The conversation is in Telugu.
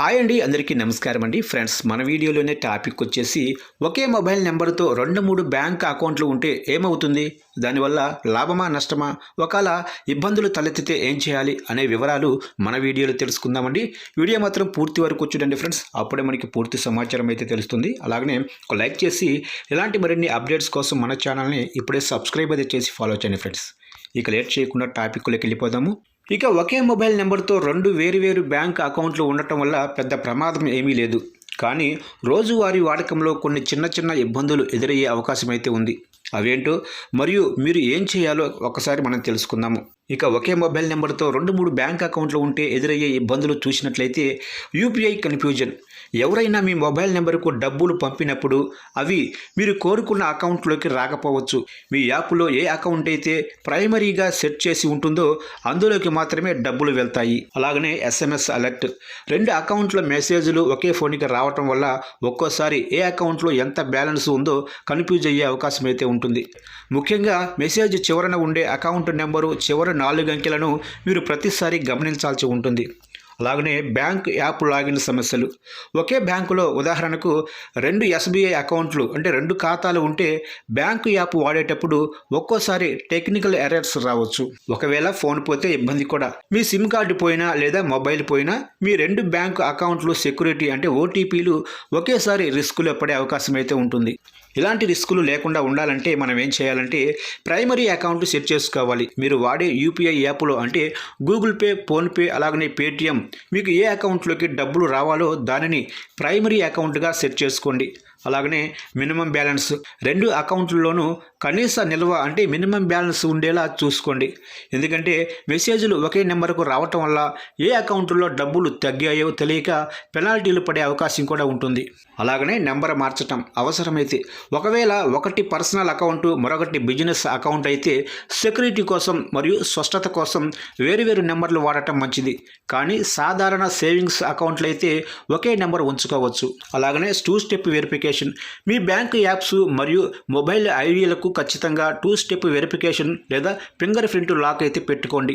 హాయ్ అండి, అందరికీ నమస్కారం అండి. ఫ్రెండ్స్, మన వీడియోలోనే టాపిక్ వచ్చేసి ఒకే మొబైల్ నెంబర్తో 2-3 బ్యాంక్ అకౌంట్లు ఉంటే ఏమవుతుంది, దానివల్ల లాభమా నష్టమా, ఒకవేళ ఇబ్బందులు తలెత్తితే ఏం చేయాలి అనే వివరాలు మన వీడియోలో తెలుసుకుందామండి. వీడియో మాత్రం పూర్తి వరకు చూడండి ఫ్రెండ్స్, అప్పుడే మనకి పూర్తి సమాచారం అయితే తెలుస్తుంది. అలాగనే ఒక లైక్ చేసి ఇలాంటి మరిన్ని అప్డేట్స్ కోసం మన ఛానల్ని ఇప్పుడే సబ్స్క్రైబ్ అయితే చేసి ఫాలో చేయండి ఫ్రెండ్స్. ఇక లేట్ చేయకుండా టాపిక్లోకి వెళ్ళిపోదాము. ఇక ఒకే మొబైల్ నెంబర్తో 2 వేరు బ్యాంక్ అకౌంట్లు ఉండటం వల్ల పెద్ద ప్రమాదం ఏమీ లేదు. కానీ రోజువారీ వాడకంలో కొన్ని చిన్న ఇబ్బందులు ఎదురయ్యే అవకాశం అయితే ఉంది. అవేంటో మరియు మీరు ఏం చేయాలో ఒకసారి మనం తెలుసుకుందాము. ఇక ఒకే మొబైల్ నెంబర్తో 2-3 బ్యాంక్ అకౌంట్లు ఉంటే ఎదురయ్యే ఇబ్బందులు చూసినట్లయితే యూపీఐ కన్ఫ్యూజన్. ఎవరైనా మీ మొబైల్ నెంబర్కు డబ్బులు పంపినప్పుడు అవి మీరు కోరుకున్న అకౌంట్లోకి రాకపోవచ్చు. మీ యాప్లో ఏ అకౌంట్ అయితే ప్రైమరీగా సెట్ చేసి ఉంటుందో అందులోకి మాత్రమే డబ్బులు వెళ్తాయి. అలాగనే ఎస్ఎంఎస్ అలర్ట్, 2 అకౌంట్ల మెసేజ్లు ఒకే ఫోన్కి రావటం వల్ల ఒక్కోసారి ఏ అకౌంట్లో ఎంత బ్యాలెన్స్ ఉందో కన్ఫ్యూజ్ అయ్యే అవకాశం అయితే ఉంటుంది. ముఖ్యంగా మెసేజ్ చివరన ఉండే అకౌంట్ నెంబరు చివరి 4 అంకెలను మీరు ప్రతిసారి గమనించాల్సి ఉంటుంది. అలాగనే బ్యాంక్ యాప్ లాగిన్ సమస్యలు. ఒకే బ్యాంకులో ఉదాహరణకు 2 ఎస్బీఐ అకౌంట్లు అంటే 2 ఖాతాలు ఉంటే బ్యాంకు యాప్ వాడేటప్పుడు ఒక్కోసారి టెక్నికల్ ఎర్రర్స్ రావచ్చు. ఒకవేళ ఫోన్ పోతే ఇబ్బంది కూడా. మీ సిమ్ కార్డు పోయినా లేదా మొబైల్ పోయినా మీ 2 బ్యాంకు అకౌంట్లు సెక్యూరిటీ అంటే ఓటీపీలు ఒకేసారి రిస్కులో పడే అవకాశం అయితే ఉంటుంది. ఇలాంటి రిస్కులు లేకుండా ఉండాలంటే మనం ఏం చేయాలంటే ప్రైమరీ అకౌంట్ సెట్ చేసుకోవాలి. మీరు వాడే యూపీఐ యాప్లో అంటే గూగుల్ పే, ఫోన్పే అలాగనే పేటిఎం మీకు ఏ అకౌంట్లోకి డబ్బులు రావాలో దానిని ప్రైమరీ అకౌంట్గా సెట్ చేసుకోండి. అలాగనే మినిమం బ్యాలెన్స్ 2 అకౌంట్లలోనూ కనీస నిల్వ అంటే మినిమం బ్యాలెన్స్ ఉండేలా చూసుకోండి. ఎందుకంటే మెసేజ్లు ఒకే నెంబర్కు రావటం వల్ల ఏ అకౌంట్లో డబ్బులు తగ్గాయో తెలియక పెనాల్టీలు పడే అవకాశం కూడా ఉంటుంది. అలాగనే నెంబర్ మార్చటం అవసరమైతే. ఒకవేళ ఒకటి పర్సనల్ అకౌంట్ మరొకటి బిజినెస్ అకౌంట్ అయితే సెక్యూరిటీ కోసం మరియు స్పష్టత కోసం వేరు నెంబర్లు వాడటం మంచిది. కానీ సాధారణ సేవింగ్స్ అకౌంట్లు అయితే ఒకే నెంబర్ ఉంచుకోవచ్చు. అలాగనే 2 స్టెప్ వెరిఫికేషన్. మీ బ్యాంక్ యాప్స్ మరియు మొబైల్ ఐడీలకు ఖచ్చితంగా 2 స్టెప్ వెరిఫికేషన్ లేదా ఫింగర్ ప్రింట్ లాక్ అయితే పెట్టుకోండి.